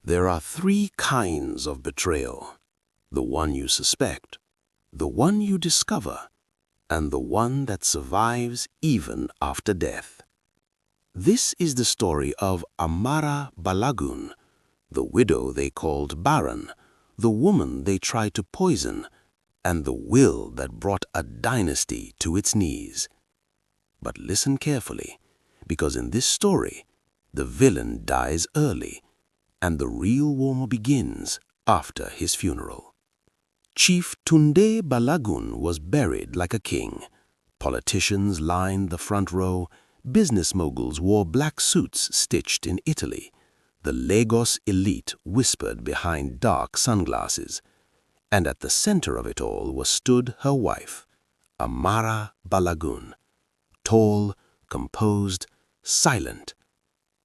There are three kinds of betrayal: the one you suspect, the one you discover, and the one that survives even after death. This is the story of Amara Balogun, the widow they called barren, the woman they tried to poison, and the will that brought a dynasty to its knees. But listen carefully, because in this story, the villain dies early, and the real war begins after his funeral. Chief Tunde Balogun was buried like a king. Politicians lined the front row. Business moguls wore black suits stitched in Italy. The Lagos elite whispered behind dark sunglasses. And at the center of it all stood her wife, Amara Balogun. Tall, composed, silent.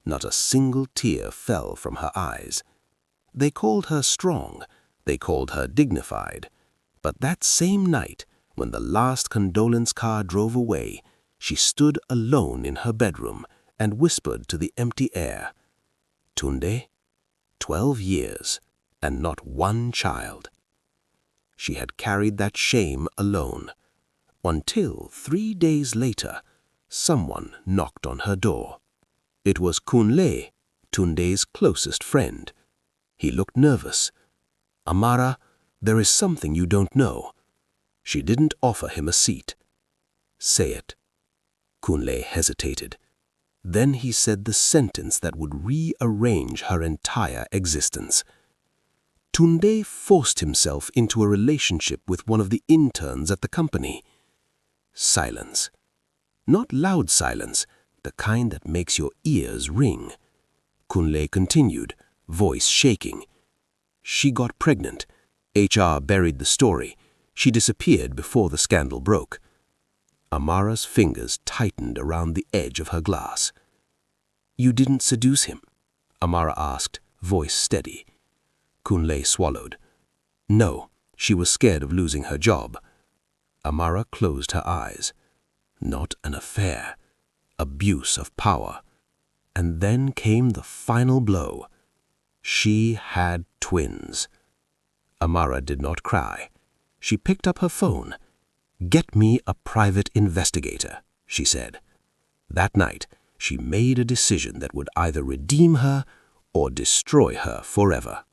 Not a single tear fell from her eyes. They called her strong. They called her dignified. But that same night, when the last condolence car drove away, she stood alone in her bedroom and whispered to the empty air, "Tunde, 12 years and not one child." She had carried that shame alone, until 3 days later, someone knocked on her door. It was Kunle, Tunde's closest friend. He looked nervous. "Amara, there is something you don't know." She didn't offer him a seat. "Say it." Kunle hesitated. Then he said the sentence that would rearrange her entire existence. Tunde forced himself into a relationship with one of the interns at the company. Silence. Not loud silence, the kind that makes your ears ring. Kunle continued, voice shaking. "She got pregnant. HR buried the story. She disappeared before the scandal broke." Amara's fingers tightened around the edge of her glass. "You didn't seduce him?" Amara asked, voice steady. Kunle swallowed. "No, she was scared of losing her job." Amara closed her eyes. Not an affair. Abuse of power. And then came the final blow. She had twins. Amara did not cry. She picked up her phone. "Get me a private investigator," she said. That night, she made a decision that would either redeem her or destroy her forever.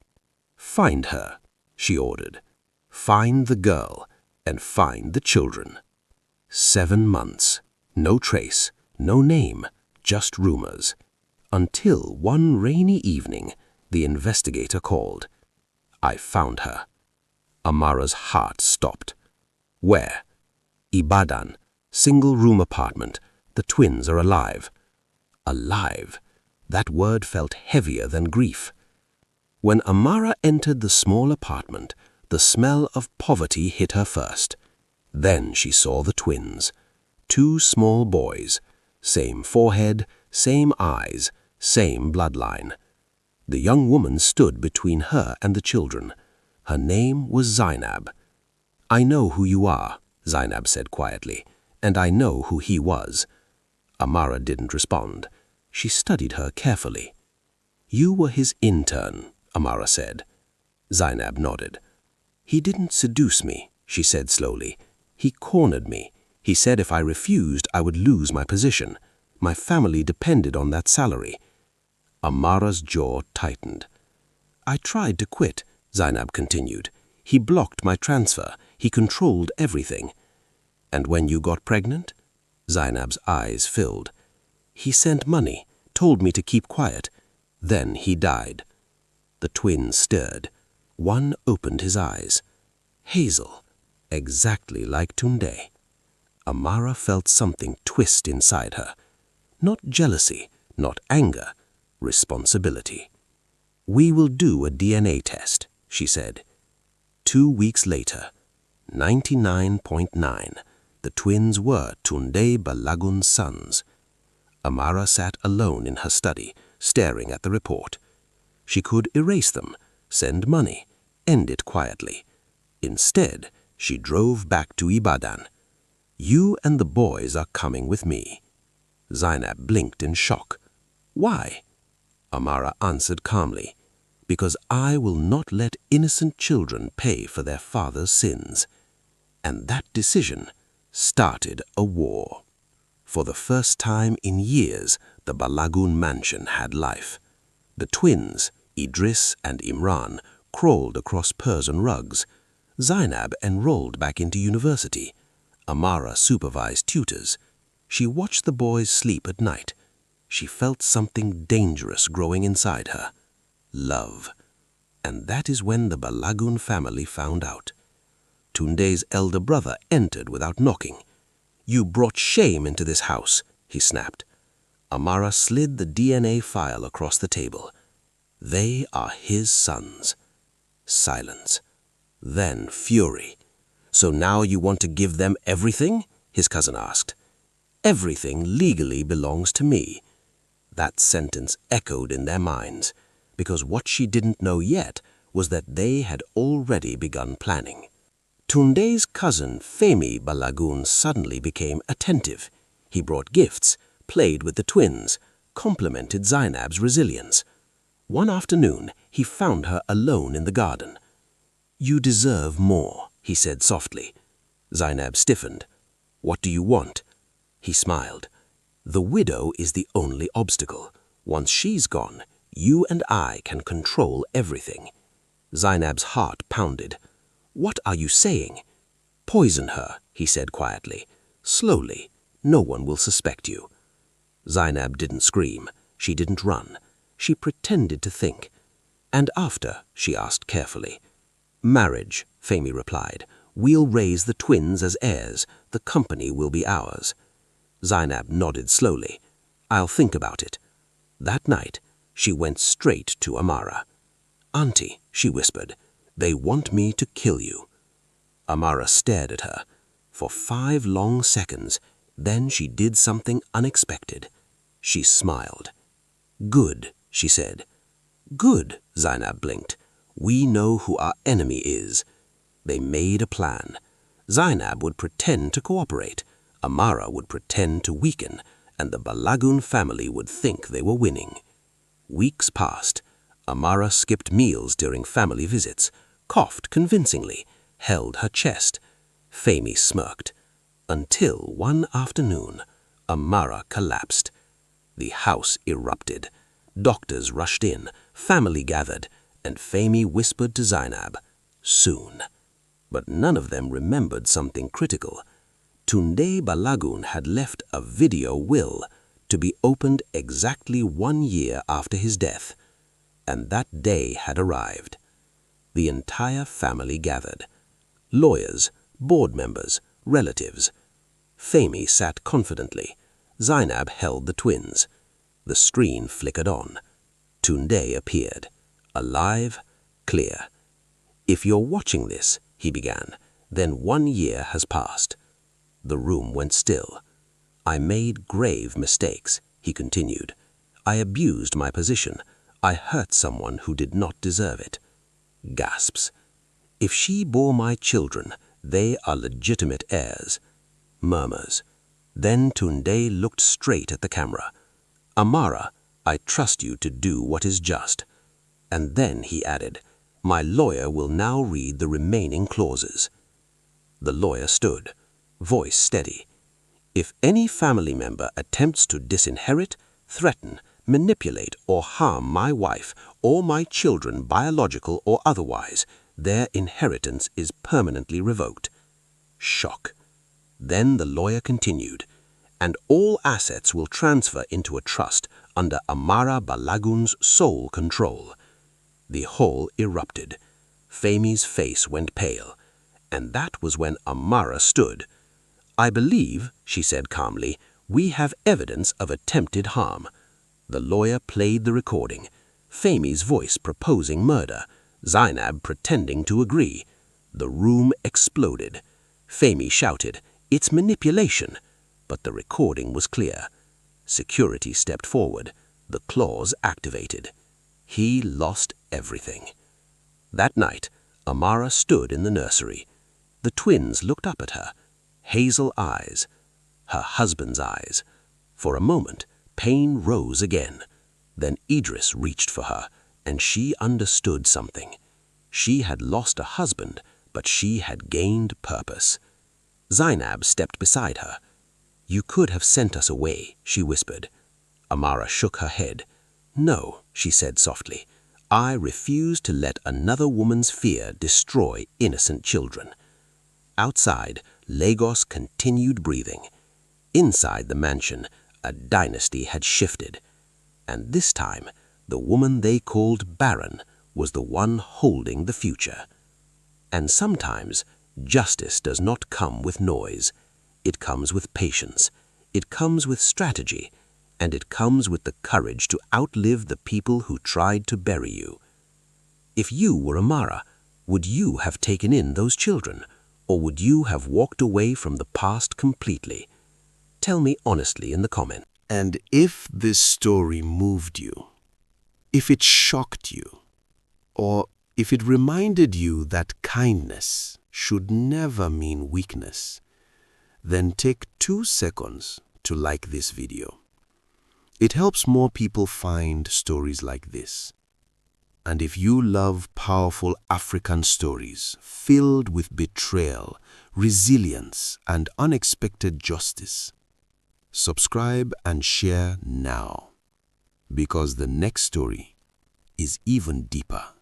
"Find her," she ordered. "Find the girl and find the children." 7 months. No trace, no name, just rumors. Until one rainy evening, the investigator called. "I found her." Amara's heart stopped. "Where?" "Ibadan. Single-room apartment. The twins are alive." Alive. That word felt heavier than grief. When Amara entered the small apartment, the smell of poverty hit her first. Then she saw the twins. 2 small boys. Same forehead, same eyes, same bloodline. The young woman stood between her and the children. Her name was Zainab. "I know who you are," Zainab said quietly, "and I know who he was." Amara didn't respond. She studied her carefully. "You were his intern," Amara said. Zainab nodded. "He didn't seduce me," she said slowly. "He cornered me. He said if I refused, I would lose my position. My family depended on that salary." Amara's jaw tightened. "I tried to quit," Zainab continued. "He blocked my transfer. He controlled everything." "And when you got pregnant?" Zainab's eyes filled. "He sent money, told me to keep quiet. Then he died." The twins stirred. One opened his eyes. Hazel, exactly like Tunde. Amara felt something twist inside her. Not jealousy, not anger, responsibility. "We will do a DNA test," she said. 2 weeks later, 99.9, the twins were Tunde Balogun's sons. Amara sat alone in her study, staring at the report. She could erase them, send money, end it quietly. Instead, she drove back to Ibadan. "You and the boys are coming with me." Zainab blinked in shock. "Why?" Amara answered calmly. because I will not let innocent children pay for their father's sins. And that decision started a war. For the first time in years, the Balogun mansion had life. The twins, Idris and Imran, crawled across Persian rugs. Zainab enrolled back into university. Amara supervised tutors. She watched the boys sleep at night. She felt something dangerous growing inside her. Love. And that is when the Balogun family found out. Tunde's elder brother entered without knocking. "You brought shame into this house," he snapped. Amara slid the DNA file across the table. "They are his sons." Silence. Then fury. "So now you want to give them everything?" his cousin asked. "Everything legally belongs to me." That sentence echoed in their minds, because what she didn't know yet was that they had already begun planning. Tunde's cousin, Femi Balogun, suddenly became attentive. He brought gifts, played with the twins, complimented Zainab's resilience. One afternoon, he found her alone in the garden. "You deserve more," he said softly. Zainab stiffened. "What do you want?" He smiled. "The widow is the only obstacle. Once she's gone, you and I can control everything." Zainab's heart pounded. "What are you saying?" "Poison her," he said quietly. "Slowly. No one will suspect you." Zainab didn't scream. She didn't run. She pretended to think. "And after?" she asked carefully. "Marriage," Femi replied. "We'll raise the twins as heirs. The company will be ours." Zainab nodded slowly. "I'll think about it." That night, she went straight to Amara. "Auntie," she whispered, "they want me to kill you." Amara stared at her. For 5 long seconds, then she did something unexpected. She smiled. "Good," she said. "Good," Zainab blinked. "We know who our enemy is." They made a plan. Zainab would pretend to cooperate. Amara would pretend to weaken, and the Balogun family would think they were winning. Weeks passed. Amara skipped meals during family visits, coughed convincingly, held her chest. Femi smirked. Until one afternoon, Amara collapsed. The house erupted. Doctors rushed in, family gathered, and Femi whispered to Zainab, "Soon." But none of them remembered something critical. Tunde Balogun had left a video will to be opened exactly 1 year after his death. And that day had arrived. The entire family gathered. Lawyers, board members, relatives. Femi sat confidently. Zainab held the twins. The screen flickered on. Tunde appeared. Alive, clear. "If you're watching this," he began, "then 1 year has passed." The room went still. "I made grave mistakes," he continued. "I abused my position. I hurt someone who did not deserve it." Gasps. "If she bore my children, they are legitimate heirs." Murmurs. Then Tunde looked straight at the camera. "Amara, I trust you to do what is just." And then he added, "My lawyer will now read the remaining clauses." The lawyer stood, voice steady. "If any family member attempts to disinherit, threaten, manipulate, or harm my wife or my children, biological or otherwise, their inheritance is permanently revoked." Shock. Then the lawyer continued, "And all assets will transfer into a trust under Amara Balogun's sole control." The hall erupted. Femi's face went pale. And that was when Amara stood. "I believe," she said calmly, "we have evidence of attempted harm." The lawyer played the recording. Femi's voice proposing murder. Zainab pretending to agree. The room exploded. Femi shouted, "It's manipulation!" But the recording was clear. Security stepped forward. The clause activated. He lost everything. That night, Amara stood in the nursery. The twins looked up at her. Hazel eyes. Her husband's eyes. For a moment, pain rose again. Then Idris reached for her, and she understood something. She had lost a husband, but she had gained purpose. Zainab stepped beside her. "You could have sent us away," she whispered. Amara shook her head. "No," she said softly. "I refuse to let another woman's fear destroy innocent children." Outside, Lagos continued breathing. Inside the mansion, a dynasty had shifted. And this time, the woman they called Baron was the one holding the future. And sometimes, justice does not come with noise. It comes with patience. It comes with strategy. And it comes with the courage to outlive the people who tried to bury you. If you were Amara, would you have taken in those children, or would you have walked away from the past completely? Tell me honestly in the comments. And if this story moved you, if it shocked you, or if it reminded you that kindness should never mean weakness, then take 2 seconds to like this video. It helps more people find stories like this. And if you love powerful African stories filled with betrayal, resilience, and unexpected justice, subscribe and share now, because the next story is even deeper.